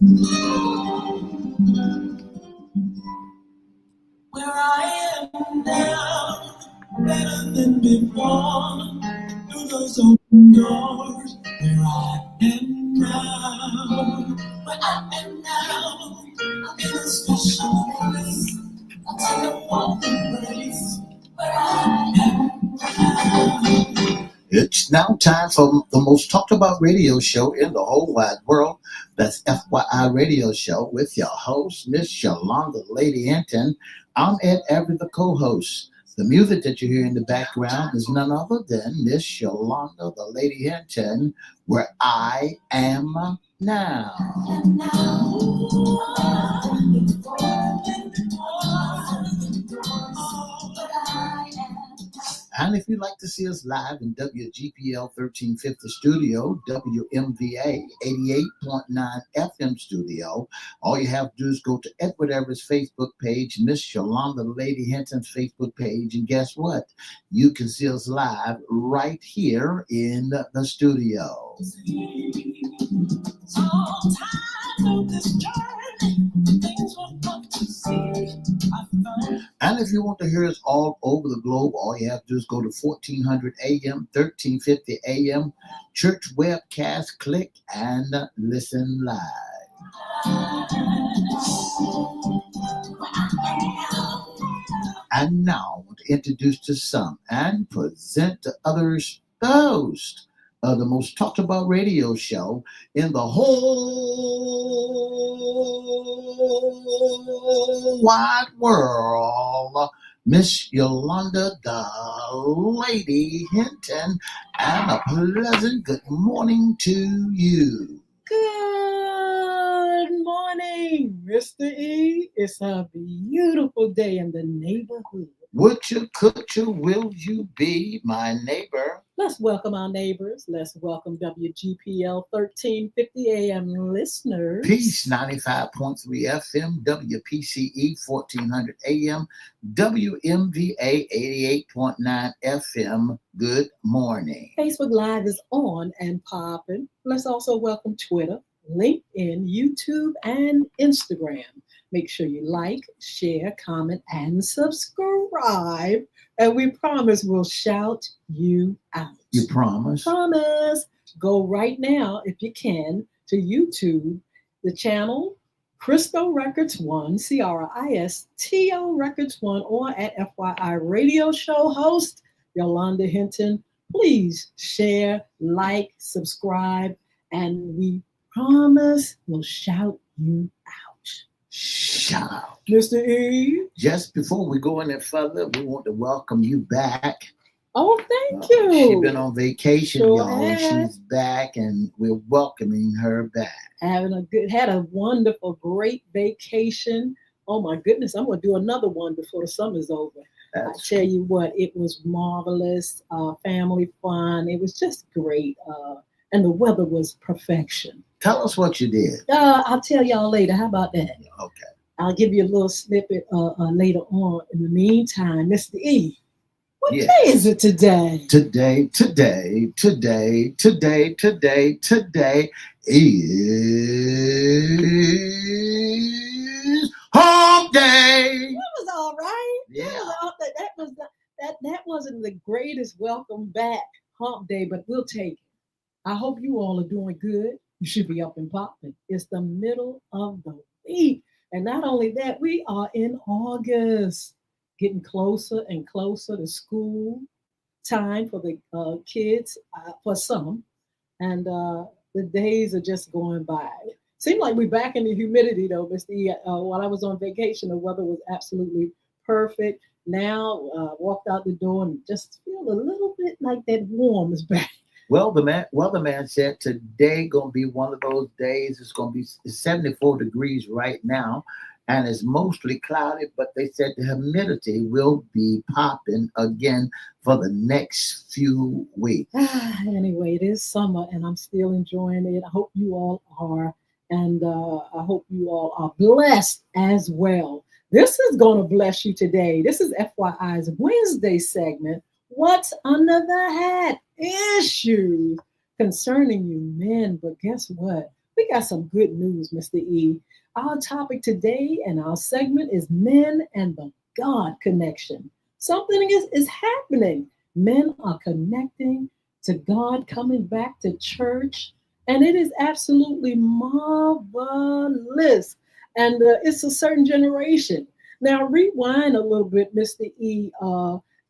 Where I am now, better than before. Through those open doors, where I am now, where I am now, in a special place, a wonderful place, where I am now. It's now time for the most talked about radio show in the whole wide world. That's FYI Radio Show with your host, Miss Yolanda Lady Hinton. I'm Ed Everett, the co-host. The music that you hear in the background is none other than Miss Yolanda, the Lady Hinton, where I am now. And if you'd like to see us live in WGPL 1350 studio, WMVA 88.9 FM studio, all you have to do is go to Edward Everett's Facebook page, Miss Yolanda Lady Hinton's Facebook page, and guess what? You can see us live right here in the studio. And if you want to hear us all over the globe, all you have to do is go to 1400 AM, 1350 AM, church webcast, click and listen live. And now I want to introduce to some and present to others the host of the most talked about radio show in the whole wide world, Miss Yolanda, the Lady Hinton, and a pleasant good morning to you. Good morning, Mr. E. It's a beautiful day in the neighborhood. Would you, could you, will you be my neighbor? Let's welcome our neighbors. Let's welcome WGPL 1350 AM listeners. Peace 95.3 FM, WPCE 1400 AM, WMVA 88.9 FM. Good morning. Facebook Live is on and popping. Let's also welcome Twitter, LinkedIn, YouTube, and Instagram. Make sure you like, share, comment, and subscribe. And we promise we'll shout you out. You promise? Promise. Go right now, if you can, to YouTube, the channel Cristo Records 1, CRISTO Records 1, or at FYI Radio Show host Yolanda Hinton. Please share, like, subscribe, and we promise we'll shout you out. Shout out. Mr. E. Just before we go any further, we want to welcome you back. Oh, thank you. She's been on vacation, Sure y'all, and has. she's back, and we're welcoming her back. Had a wonderful, great vacation. Oh my goodness, I'm gonna do another one before the summer's over. I tell you what, it was marvelous, family fun. It was just great, and the weather was perfection. Tell us what you did. I'll tell y'all later. How about that? Okay. I'll give you a little snippet later on. In the meantime, Mr. E, what day is it today? Today is Hump Day. That was all right. Yeah. That wasn't the greatest welcome back Hump Day, but we'll take it. I hope you all are doing good. You should be up and popping. It's the middle of the week. And not only that, we are in August, getting closer and closer to school time for the kids, for some. And the days are just going by. Seemed like we're back in the humidity though, Mr. E. While I was on vacation, the weather was absolutely perfect. Now, walked out the door and just feel a little bit like that warm is back. Well, the weatherman said today gonna be one of those days. It's gonna be 74 degrees right now, and it's mostly cloudy. But they said the humidity will be popping again for the next few weeks. Anyway, it is summer, and I'm still enjoying it. I hope you all are, and I hope you all are blessed as well. This is gonna bless you today. This is FYI's Wednesday segment. What's under the hat? Issues concerning you men, but guess what? We got some good news, Mr. E. Our topic today and our segment is men and the God connection. Something is happening. Men are connecting to God, coming back to church, and it is absolutely marvelous. And it's a certain generation. Now, rewind a little bit, Mr. E.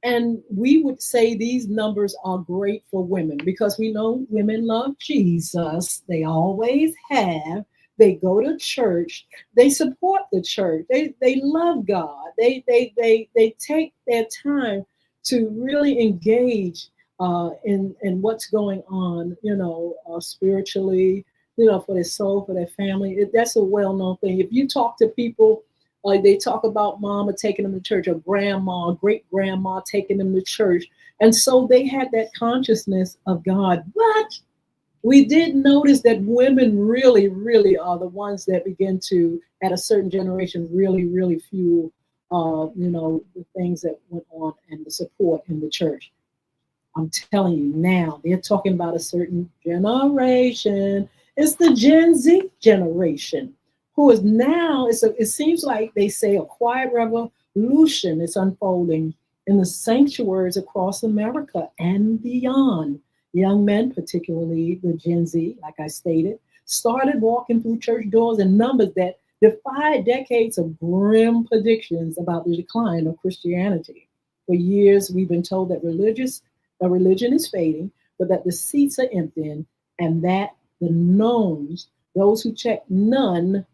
And we would say these numbers are great for women because we know women love Jesus. They always have. They go to church. They support the church. They love God. They take their time to really engage in what's going on, spiritually, for their soul, for their family. That's a well-known thing. If you talk to people, like they talk about mama taking them to church, or grandma, great grandma taking them to church. And so they had that consciousness of God. But we did notice that women really, really are the ones that begin to, at a certain generation, really, really fuel, the things that went on and the support in the church. I'm telling you now, they're talking about a certain generation. It's the Gen Z generation who is now, it seems like they say a quiet revolution is unfolding in the sanctuaries across America and beyond. Young men, particularly the Gen Z, like I stated, started walking through church doors in numbers that defied decades of grim predictions about the decline of Christianity. For years, we've been told that religion is fading, but that the seats are emptying, and that the knowns, those who check none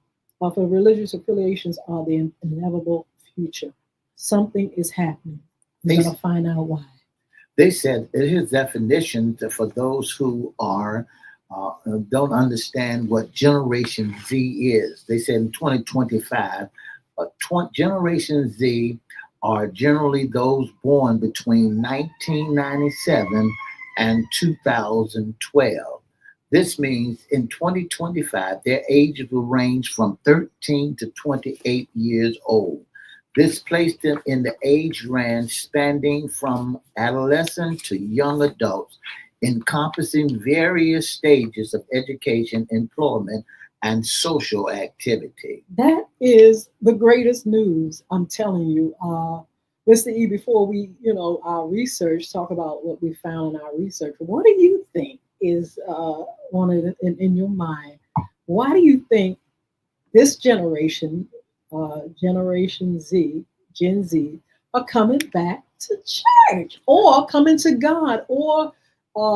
of the religious affiliations, are the inevitable future. Something is happening. We're going to find out why. They said his definition for those who are don't understand what Generation Z is. They said in 2025, Generation Z are generally those born between 1997 and 2012. This means in 2025, their ages will range from 13 to 28 years old. This placed them in the age range spanning from adolescent to young adults, encompassing various stages of education, employment, and social activity. That is the greatest news, I'm telling you. Mr. E, before we, our research, talk about what we found in our research, what do you think is one of in your mind? Why do you think this generation, Generation Z, Gen Z, are coming back to church or coming to God or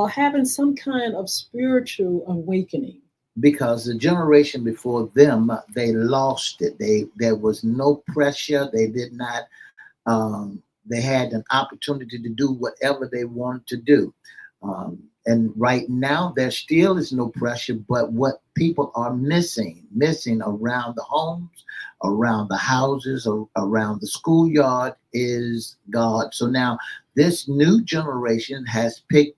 having some kind of spiritual awakening? Because the generation before them, they lost it. There was no pressure. They did not. They had an opportunity to do whatever they wanted to do. And right now, there still is no pressure, but what people are missing around the homes, around the houses, around the schoolyard is God. So now this new generation has picked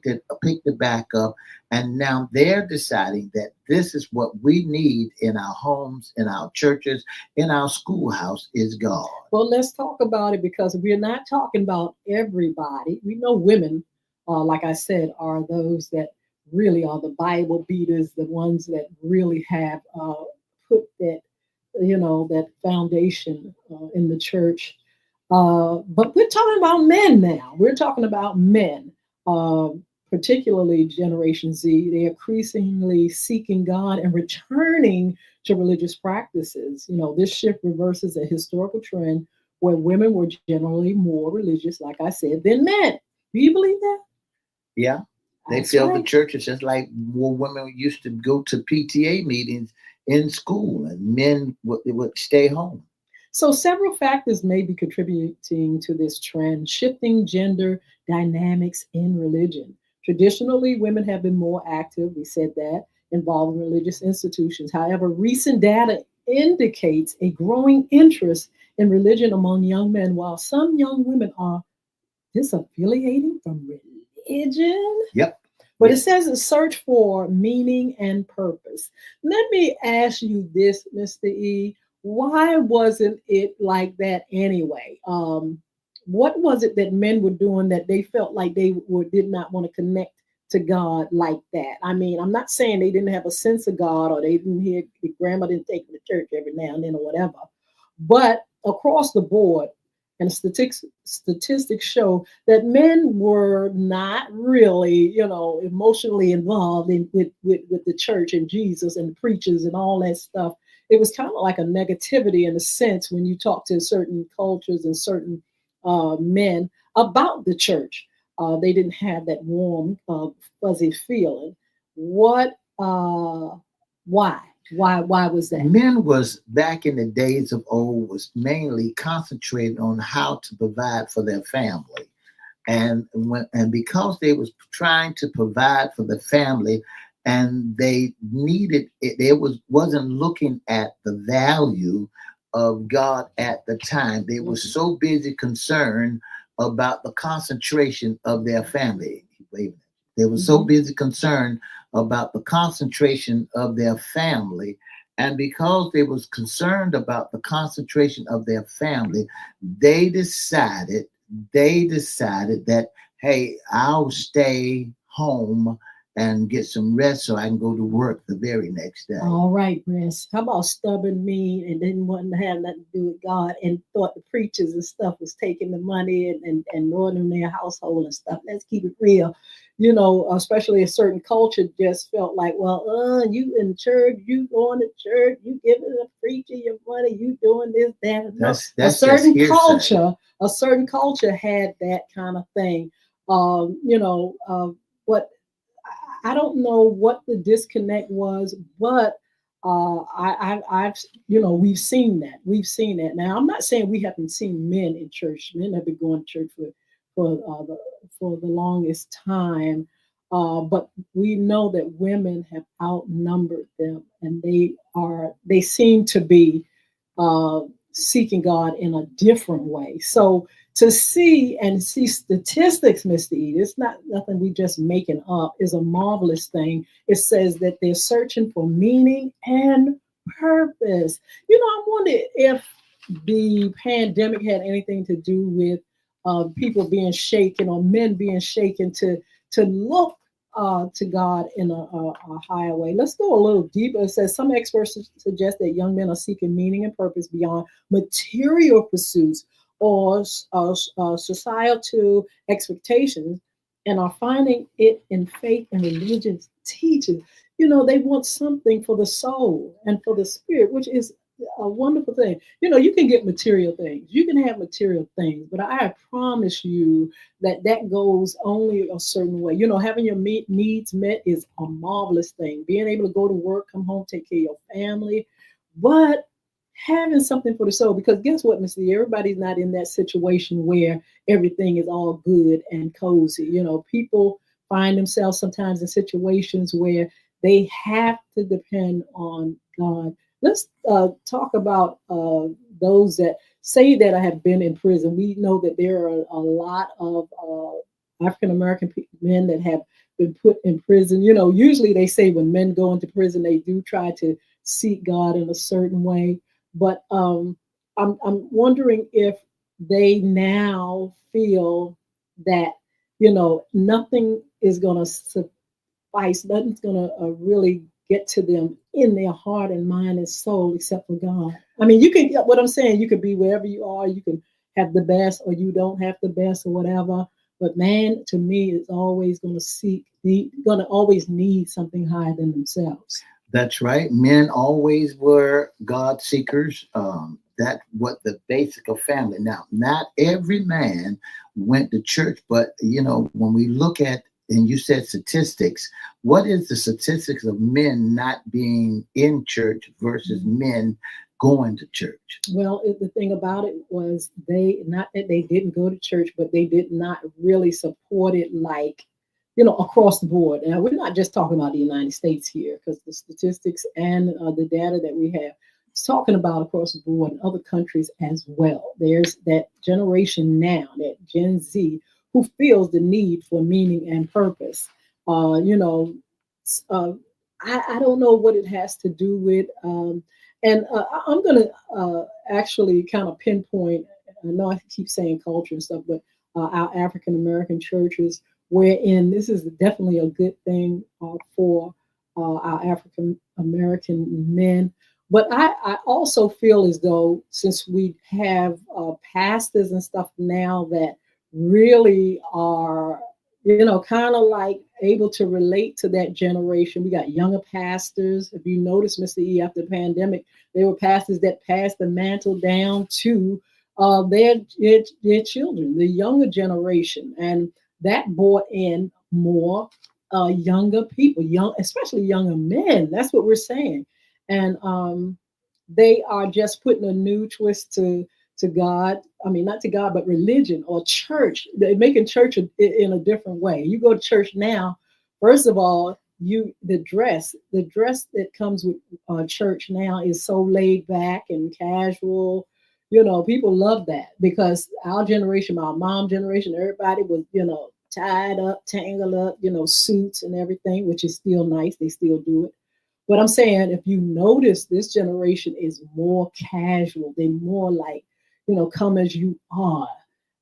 it back up, and now they're deciding that this is what we need in our homes, in our churches, in our schoolhouse is God. Well, let's talk about it because we're not talking about everybody. We know women, like I said, are those that really are the Bible beaters, the ones that really have put that, that foundation in the church. But we're talking about men now. We're talking about men, particularly Generation Z. They're increasingly seeking God and returning to religious practices. This shift reverses a historical trend where women were generally more religious, like I said, than men. Do you believe that? Yeah. They feel the church is just like more women used to go to PTA meetings in school and men would stay home. So several factors may be contributing to this trend, shifting gender dynamics in religion. Traditionally, women have been more active, we said that, involved in religious institutions. However, recent data indicates a growing interest in religion among young men, while some young women are disaffiliating from religion. Yep. But it says a search for meaning and purpose. Let me ask you this, Mr. E. Why wasn't it like that anyway? What was it that men were doing that they felt like they did not want to connect to God like that. I mean, I'm not saying they didn't have a sense of God or they didn't hear grandma didn't take them to church every now and then or whatever. But across the board, and statistics show that men were not really, emotionally involved with the church and Jesus and the preachers and all that stuff. It was kind of like a negativity in a sense when you talk to certain cultures and certain men about the church. They didn't have that warm, fuzzy feeling. What? Why? Why was that? Men was back in the days of old was mainly concentrated on how to provide for their family, and because they was trying to provide for the family, and they needed it, they wasn't looking at the value of God at the time. They were so busy concerned about the concentration of their family. Wait a minute. They were so busy concerned about the concentration of their family. And because they was concerned about the concentration of their family, they decided that, hey, I'll stay home and get some rest so I can go to work the very next day. All right, Chris. How about stubborn, mean, and didn't want to have nothing to do with God and thought the preachers and stuff was taking the money and ruining their household and stuff. Let's keep it real. Especially a certain culture just felt like, well, you in church, you going to church, you giving the preacher your money, you doing this, that. That's a certain culture had that kind of thing. But I don't know what the disconnect was, but I've we've seen that. We've seen that. Now I'm not saying we haven't seen men in church. Men have been going to church for the longest time, but we know that women have outnumbered them, and they seem to be seeking God in a different way. So to see statistics, Mr. Edie, it's not nothing we just making up, is a marvelous thing. It says that they're searching for meaning and purpose. I wonder if the pandemic had anything to do with people being shaken or men being shaken to look to God in a higher way. Let's go a little deeper. It says some experts suggest that young men are seeking meaning and purpose beyond material pursuits or societal expectations, and are finding it in faith and religious teaching. They want something for the soul and for the spirit, which is a wonderful thing. You can get material things, you can have material things, but I promise you that goes only a certain way. Having your needs met is a marvelous thing. Being able to go to work, come home, take care of your family, but having something for the soul, because guess what, Mr. Everybody's not in that situation where everything is all good and cozy. People find themselves sometimes in situations where they have to depend on God. Let's talk about those that say that I have been in prison. We know that there are a lot of African American men that have been put in prison. Usually they say when men go into prison, they do try to seek God in a certain way. But I'm wondering if they now feel that nothing is going to suffice, nothing's going to really get to them in their heart and mind and soul except for God. I mean, you can get what I'm saying. You could be wherever you are. You can have the best, or you don't have the best, or whatever. But man, to me, is always going to always need something higher than themselves. That's right. Men always were God seekers. That what the basic of family. Now, not every man went to church, but when we look at, and you said statistics, what is the statistics of men not being in church versus men going to church? Well, the thing about it was not that they didn't go to church, but they did not really support it like across the board. And we're not just talking about the United States here, because the statistics and the data that we have is talking about across the board in other countries as well. There's that generation now, that Gen Z, who feels the need for meaning and purpose. I don't know what it has to do with. And I'm going to actually kind of pinpoint, I know I keep saying culture and stuff, but our African American churches wherein this is definitely a good thing for our African American men. But I also feel as though since we have pastors and stuff now that really are, kind of like able to relate to that generation. We got younger pastors. If you notice, Mr. E, after the pandemic, there were pastors that passed the mantle down to their children, the younger generation, and that brought in more younger people, especially younger men. That's what we're saying, and they are just putting a new twist to God. I mean, not to God, but religion or church. They're making church in a different way. You go to church now. First of all, the dress that comes with church now is so laid back and casual. People love that because our generation, my mom generation, everybody was, tied up, tangled up, suits and everything, which is still nice. They still do it. But I'm saying if you notice, this generation is more casual. They're more like, come as you are.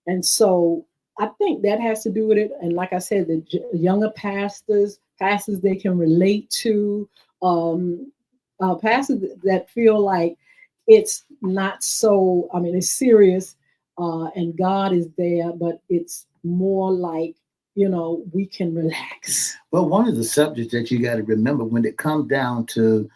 And so I think that has to do with it. And like I said, the younger pastors they can relate to, pastors that feel like it's not so, I mean, it's serious and God is there, but it's more like, we can relax. Well, one of the subjects that you got to remember when it comes down to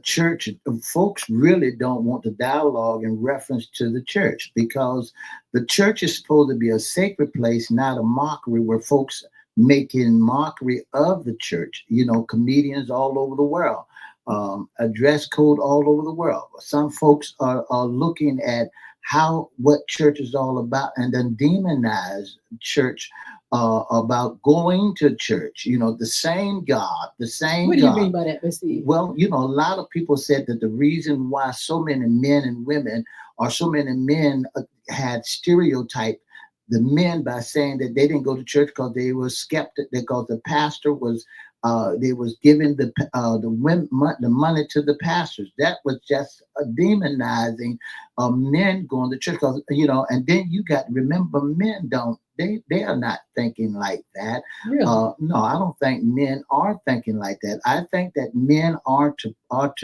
church, folks really don't want the dialogue in reference to the church because the church is supposed to be a sacred place, not a mockery where folks making mockery of the church. Comedians all over the world, a dress code all over the world. Some folks are looking at what church is all about and then demonize church about going to church. The same God, the same What do God. you mean by that, Mr. E? Well, a lot of people said that the reason why so many men and women or so many men had stereotyped the men by saying that they didn't go to church because they were skeptic, because the pastor was they was giving the money to the pastors. That was just demonizing men going to church. Because and then you got to remember, men don't. They are not thinking like that. Really? No, I don't think men are thinking like that. I think that men are to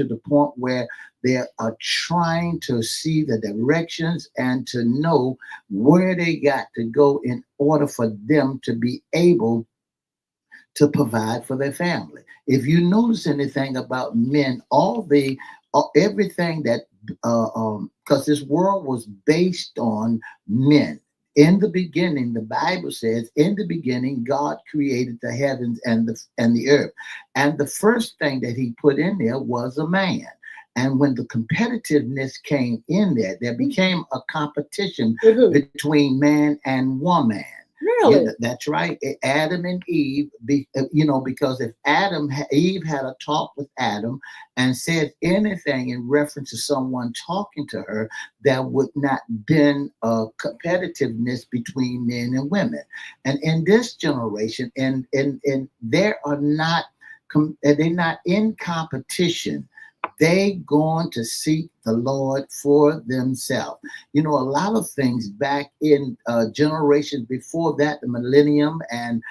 the point where they are trying to see the directions and to know where they got to go in order for them to be able to provide for their family. If you notice anything about men, everything that because this world was based on men. In the beginning, the Bible says, in the beginning, God created the heavens and the earth. And the first thing that he put in there was a man. And when the competitiveness came in there became a competition between man and woman. Really? Yeah, that's right. Adam and Eve, because if Eve had a talk with Adam and said anything in reference to someone talking to her, there would not been a competitiveness between men and women. And in this generation, and they're not in competition. They going to seek the Lord for themselves. A lot of things back in generations before that, the millennium, and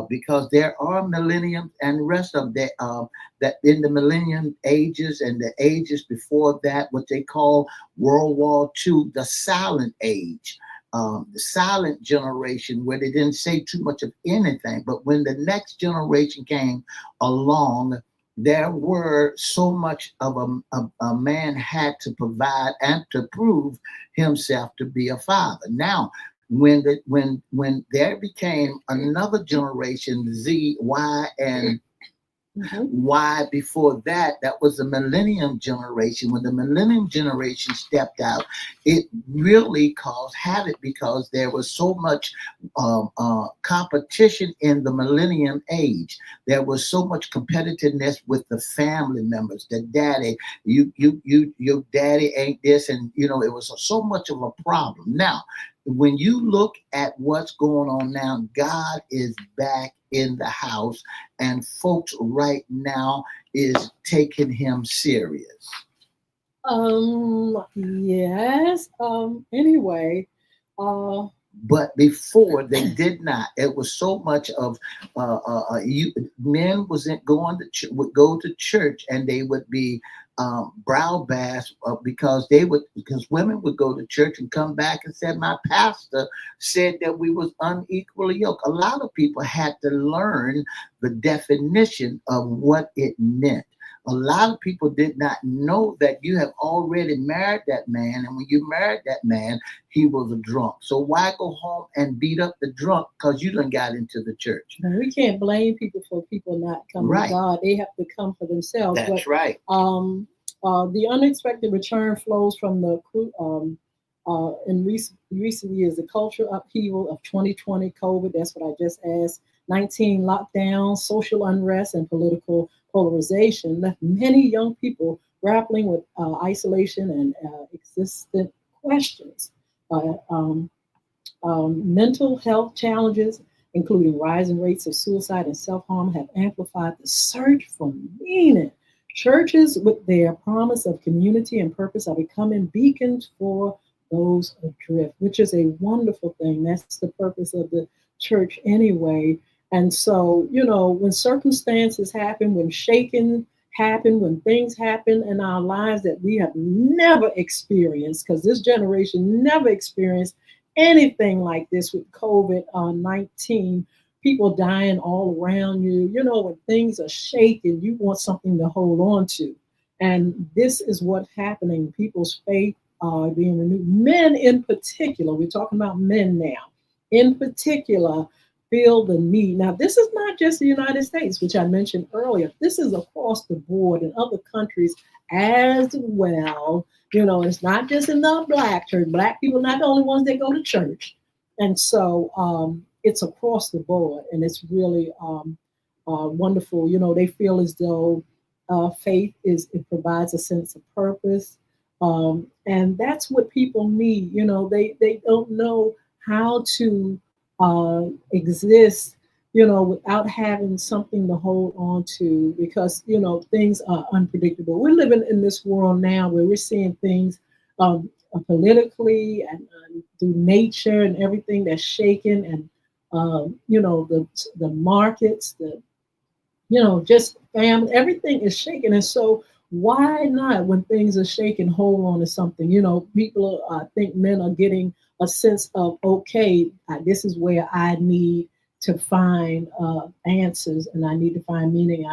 because there are millenniums and rest of that in the millennium ages and the ages before that, what they call World War II, the silent age. The silent generation where they didn't say too much of anything. But when the next generation came along, there were so much of a man had to provide and to prove himself to be a father. Now, when there became another generation, Z, Y, and why before that was the millennium generation. When the millennium generation stepped out, it really caused havoc because there was so much competition in the millennium age. There was so much competitiveness with the family members. The daddy, your daddy ain't this, and it was so much of a problem. Now, when you look at what's going on now, God is back in the house, and folks right now is taking him serious. Yes. Anyway, But before they did not. It was so much of men wasn't going to would go to church, and they would be brow bashed because women would go to church and come back and said my pastor said that we was unequally yoked. A lot of people had to learn the definition of what it meant. A lot of people did not know that you have already married that man, and when you married that man, he was a drunk. So why go home and beat up the drunk because you done got into the church? And we can't blame people for people not coming Right. to God. They have to come for themselves. That's right. The unexpected return flows from the in recent years, the cultural upheaval of 2020, COVID. That's what I just asked. 19 lockdowns, social unrest, and political polarization left many young people grappling with isolation and existent questions. Uh, um, Mental health challenges, including rising rates of suicide and self harm, have amplified the search for meaning. Churches, with their promise of community and purpose, are becoming beacons for those adrift, which is a wonderful thing. That's the purpose of the church anyway. And so, when circumstances happen, when shaking happen, when things happen in our lives that we have never experienced, because this generation never experienced anything like this with COVID-19, people dying all around you. When things are shaking, you want something to hold on to. And this is what's happening. People's faith are being renewed. Men in particular, we're talking about men now, in particular, feel the need. Now, this is not just the United States, which I mentioned earlier. This is across the board in other countries as well. It's not just in the Black church. Black people are not the only ones that go to church. And so it's across the board, and it's really wonderful. They feel as though faith it provides a sense of purpose. And that's what people need. They don't know how to exist, without having something to hold on to, because, things are unpredictable. We're living in this world now where we're seeing things politically and through nature and everything that's shaken, and, the markets, just family, everything is shaken. And so why not, when things are shaken, hold on to something? People, I think men are getting a sense of, okay, this is where I need to find answers, and I need to find meaning.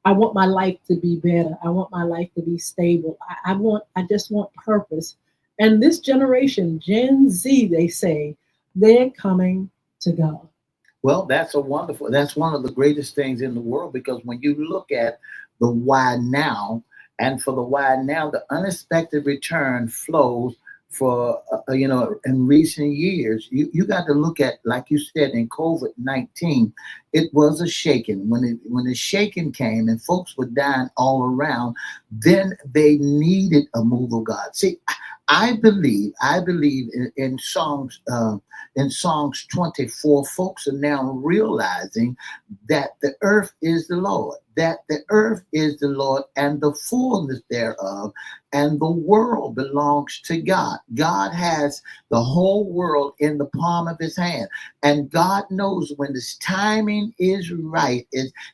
I want my life to be better. I want my life to be stable. I just want purpose. And this generation, Gen Z, they say, they're coming to God. Well, that's one of the greatest things in the world, because when you look at the why now, and for the why now, the unexpected return flows for, in recent years. You got to look at, like you said, in COVID-19, it was a shaking. When the shaking came and folks were dying all around, then they needed a move of God. See, I believe in Songs 24, folks are now realizing that the earth is the Lord, and the fullness thereof, and the world belongs to God. God has the whole world in the palm of his hand, and God knows when this timing is right.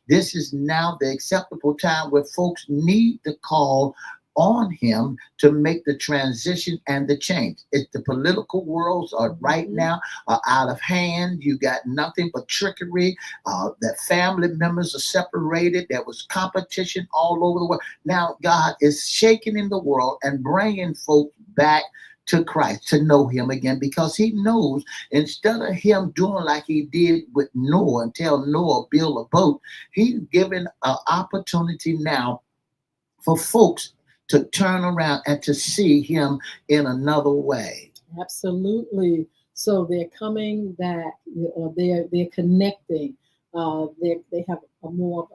This is now the acceptable time where folks need to call on him to make the transition and the change. The political worlds are right now are out of hand. You got nothing but trickery. That family members are separated. There was competition all over the world. Now God is shaking in the world and bringing folks back to Christ, to know him again, because he knows, instead of him doing like he did with Noah and tell Noah build a boat, he's given an opportunity now for folks to turn around and to see him in another way. Absolutely. So they're coming back. They're connecting. They have a more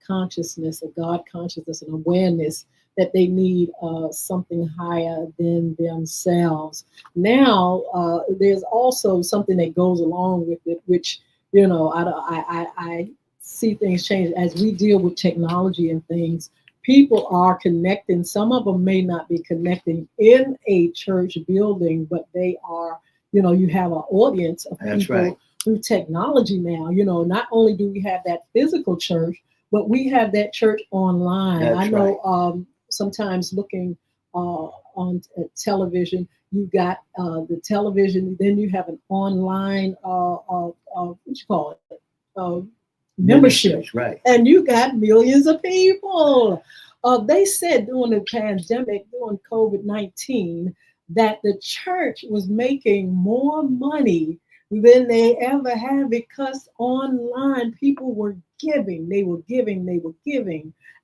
consciousness, a God consciousness, and awareness that they need something higher than themselves. Now, there's also something that goes along with it, which I see things change as we deal with technology and things. People are connecting. Some of them may not be connecting in a church building, but they are, you have an audience of That's people right. through technology now. Not only do we have that physical church, but we have that church online. I That's right. know sometimes looking on television, you got the television, then you have an online, what you call it, uh, membership, Ministers, right. and you got millions of people. They said during the pandemic, during COVID-19, that the church was making more money than they ever had because online people were giving, they were giving,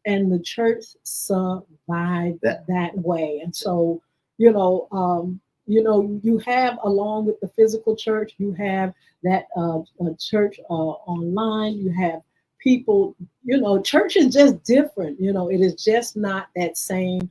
and the church survived That that way. And so, you have, along with the physical church, you have that church online. You have people. Church is just different. It is just not that same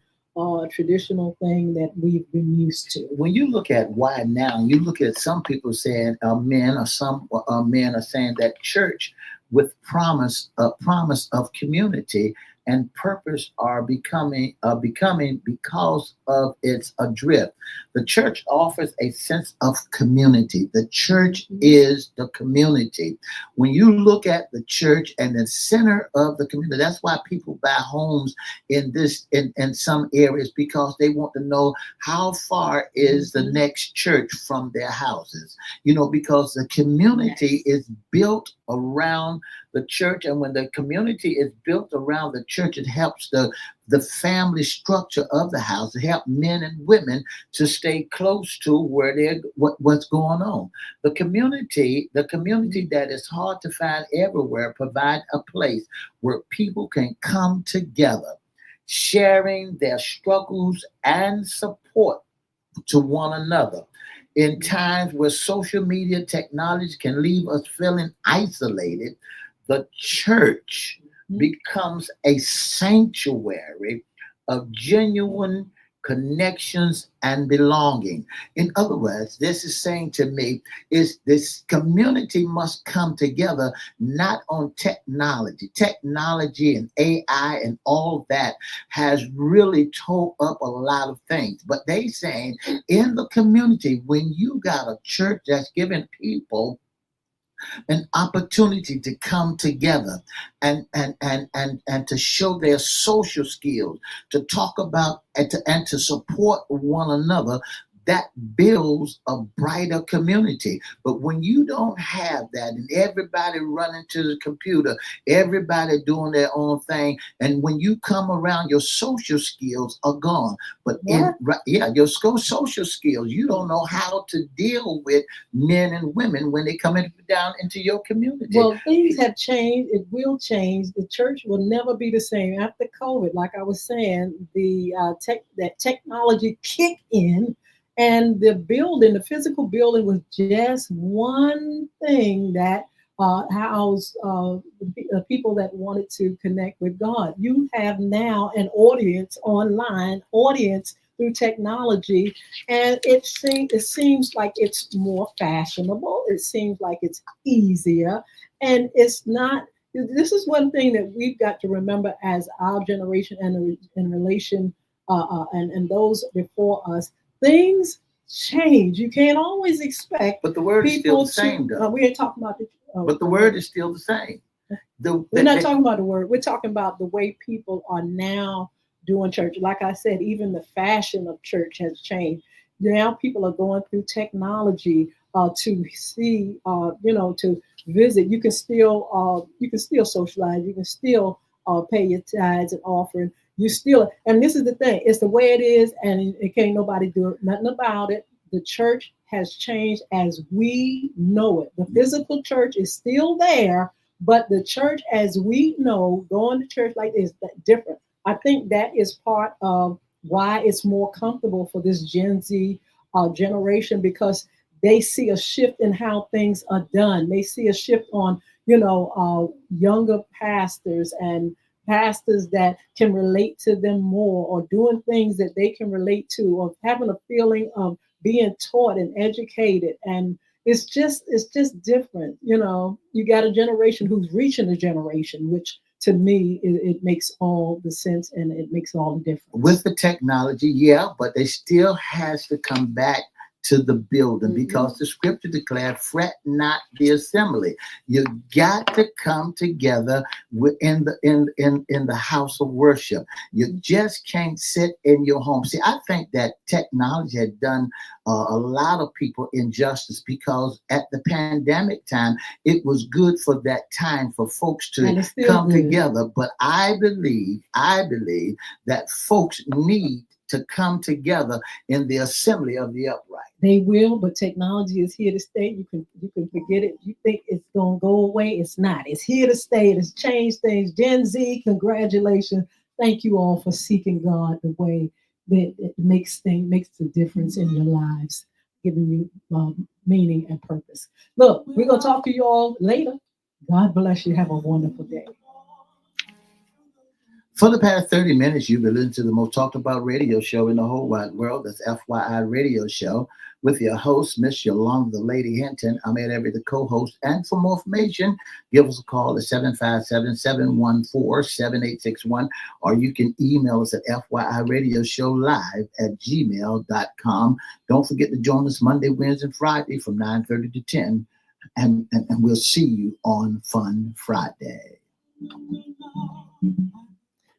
traditional thing that we've been used to. when you look at why now, you look at some people saying men or some men are saying that church with promise of community and purpose are becoming because of its adrift. The church offers a sense of community. The church is the community. When you look at the church and the center of the community, that's why people buy homes in some areas, because they want to know how far is the next church from their houses. Because the community is built around the church, and when the community is built around the church, it helps the family structure of the house. It helps men and women to stay close to where what's going on. The community that is hard to find everywhere provide a place where people can come together, sharing their struggles and support to one another. In times where social media technology can leave us feeling isolated, the church becomes a sanctuary of genuine connections and belonging. In other words, this is saying to me is this community must come together, not on technology and AI and all that has really tore up a lot of things, but they saying in the community, when you got a church that's giving people an opportunity to come together and to show their social skills, to talk about and to support one another, that builds a brighter community. But when you don't have that and everybody running to the computer, everybody doing their own thing, and when you come around, your social skills are gone. But your social skills, you don't know how to deal with men and women when they come down into your community. Well, things have changed. It will change. The church will never be the same after COVID. Like I was saying, that technology kicked in, and the physical building was just one thing that housed the people that wanted to connect with God. You have now an audience online, audience through technology, and it seems like it's more fashionable. It seems like it's easier, and it's not. This is one thing that we've got to remember as our generation and in relation and those before us. Things change. You can't always expect But the word is still people the same, to. though. We ain't talking about the. But the word is still the same. We're not talking about the word. We're talking about the way people are now doing church. Like I said, even the fashion of church has changed. Now people are going through technology to see, to visit. You can still socialize. You can still pay your tithes and offering. You still, and this is the thing. It's the way it is, and it can't nobody do nothing about it. The church has changed as we know it. The physical church is still there, but the church as we know, going to church like this, that different. I think that is part of why it's more comfortable for this Gen Z generation, because they see a shift in how things are done. They see a shift on, younger pastors and pastors that can relate to them more, or doing things that they can relate to, or having a feeling of being taught and educated. And it's just different. You got a generation who's reaching a generation, which to me it makes all the sense, and it makes all the difference. With the technology, yeah, but they still has to come back to the building, Mhm. because the scripture declared, fret not the assembly. You got to come together in the house of worship. You just can't sit in your home. See, I think that technology had done a lot of people injustice, because at the pandemic time, it was good for that time for folks And to it's still come good. together. But I believe that folks need to come together in the assembly of the upright. They will, but technology is here to stay. You can forget it. You think it's gonna go away? It's not. It's here to stay. It's changed things. Gen Z, congratulations! Thank you all for seeking God the way that it makes the difference in your lives, giving you meaning and purpose. Look, we're gonna talk to you all later. God bless you. Have a wonderful day. For the past 30 minutes, you've been listening to the most talked about radio show in the whole wide world. That's FYI Radio Show with your host, Miss Yolanda, the Lady Hinton. I'm Ed Everett, the co-host. And for more information, give us a call at 757-714-7861, or you can email us at FYIRadiosHowLive@gmail.com. Don't forget to join us Monday, Wednesday, and Friday from 9:30 to 10. And we'll see you on Fun Friday.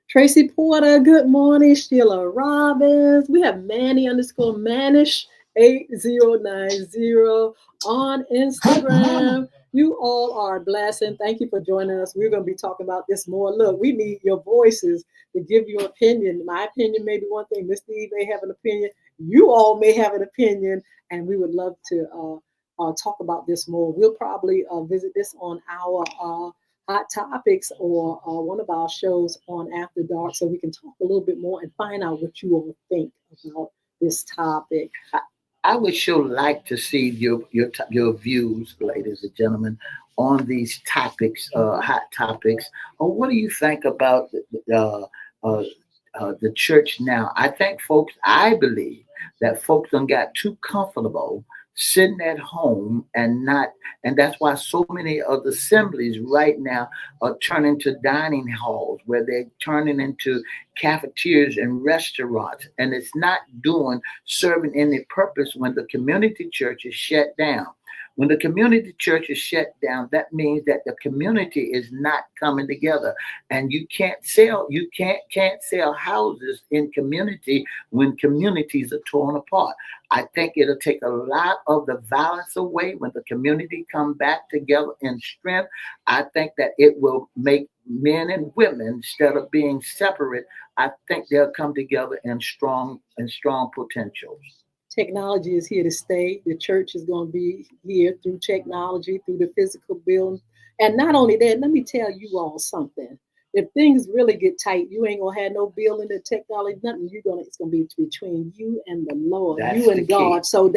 Tracy Porter, good morning. Sheila Robbins. We have Manny_Manish 8090 on Instagram. You all are a blessing. Thank you for joining us. We're going to be talking about this more. Look, we need your voices to give your opinion. My opinion may be one thing. Mr. E may have an opinion. You all may have an opinion, and we would love to talk about this more. We'll probably visit this on our Hot Topics or one of our shows on After Dark, so we can talk a little bit more and find out what you all think about this topic. I would sure like to see your views, ladies and gentlemen, on these topics, hot topics. Or what do you think about the church now? I believe that folks done got too comfortable sitting at home and that's why so many of the assemblies right now are turning to dining halls, where they're turning into cafeterias and restaurants, and it's not doing serving any purpose when the community church is shut down. When the community church is shut down, that means that the community is not coming together, and you can't sell houses in community when communities are torn apart. I think it'll take a lot of the violence away when the community come back together in strength. I think that it will make men and women, instead of being separate, I think they'll come together in strong potentials. Technology is here to stay. The church is going to be here through technology, through the physical building. And not only that, let me tell you all something. If things really get tight, you ain't gonna have no building, the technology, nothing. It's gonna be between you and the Lord, That's you and the key. God. So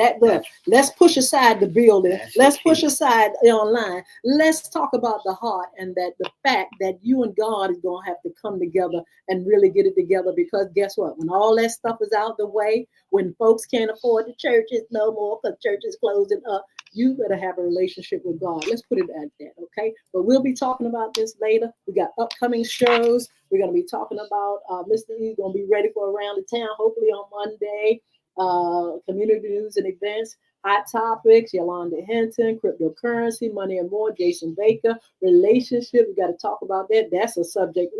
let's push aside the building. That's Let's the push key. aside online. Let's talk about the heart, and that the fact that you and God is gonna have to come together and really get it together. Because guess what? When all that stuff is out the way, when folks can't afford the churches no more because churches closing up, you better have a relationship with God. Let's put it at that, okay? But we'll be talking about this later. We got upcoming shows. We're going to be talking about Mr. E's going to be ready for Around the Town, hopefully on Monday. Community news and events, hot topics, Yolanda Hinton, cryptocurrency, money and more, Jason Baker, relationship. We got to talk about that. That's a subject.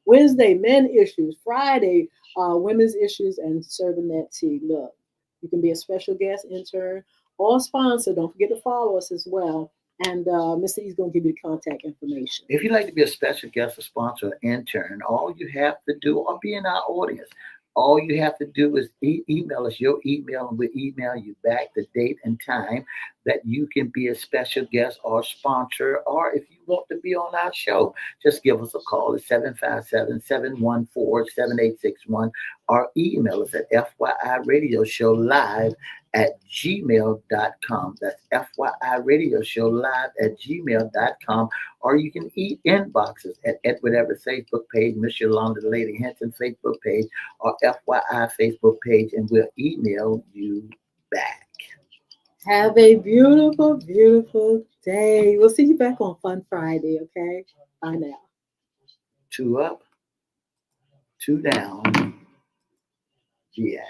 Wednesday, men issues. Friday, women's issues, and serving that tea. Look, you can be a special guest, intern, or sponsor. Don't forget to follow us as well. And Mr. E's going to give you the contact information. If you'd like to be a special guest, a sponsor, or intern, all you have to do, or be in our audience, all you have to do is email us your email, and we'll email you back the date and time that you can be a special guest or sponsor. Or if you want to be on our show, just give us a call at 757-714-7861, or email us at FYIRadiosHowLive@gmail.com. That's FYIRadiosHowLive@gmail.com. Or you can inbox us at Edward Everett Facebook page, Miss Yolanda the Lady Hinton Facebook page, or FYI Facebook page, and we'll email you back. Have a beautiful, beautiful day. We'll see you back on Fun Friday, okay? Bye now. 2 up, 2 down, GA.